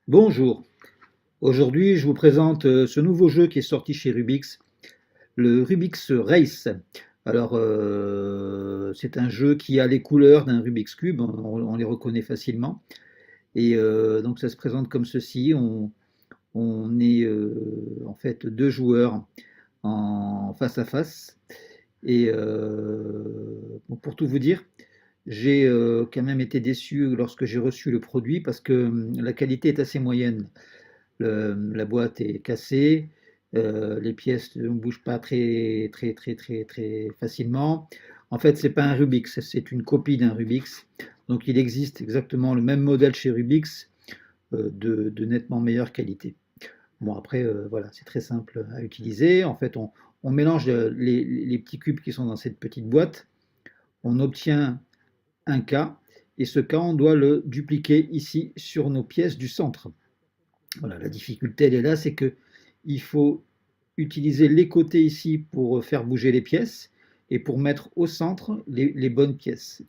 Bonjour, aujourd'hui je vous présente ce nouveau jeu qui est sorti chez Rubix, le Rubik's Race. Alors c'est un jeu qui a les couleurs d'un Rubik's Cube, on les reconnaît facilement. Et donc ça se présente comme ceci, on est en fait deux joueurs en face à face. Et bon, pour tout vous dire, j'ai quand même été déçu lorsque j'ai reçu le produit parce que la qualité est assez moyenne. La boîte est cassée, les pièces ne bougent pas très facilement. En fait, c'est pas un Rubix, c'est une copie d'un Rubix. Donc il existe exactement le même modèle chez Rubix, de nettement meilleure qualité. Bon après, voilà, c'est très simple à utiliser. En fait, on mélange les petits cubes qui sont dans cette petite boîte, on obtient un cas, et ce cas, on doit le dupliquer ici sur nos pièces du centre. Voilà, la difficulté, elle est là, c'est que il faut utiliser les côtés ici pour faire bouger les pièces et pour mettre au centre les bonnes pièces.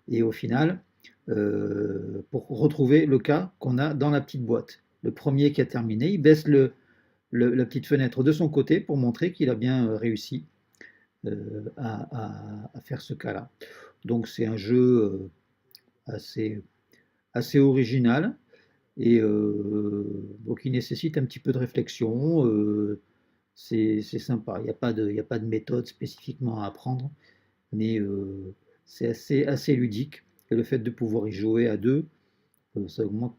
Et au final, pour retrouver le cas qu'on a dans la petite boîte. Le premier qui a terminé, il baisse la petite fenêtre de son côté pour montrer qu'il a bien réussi à faire ce cas-là. Donc c'est un jeu assez, assez original et bon, qui nécessite un petit peu de réflexion. C'est sympa, il y a pas de méthode spécifiquement à apprendre, mais c'est assez ludique. Et le fait de pouvoir y jouer à deux, ça augmente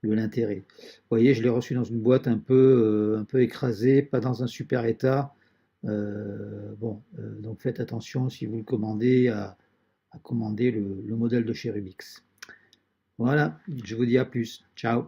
l'intérêt. Vous voyez, je l'ai reçu dans une boîte un peu écrasée, pas dans un super état. Bon, donc faites attention si vous le commandez à commander le modèle de chez Rubix. Voilà, je vous dis à plus. Ciao.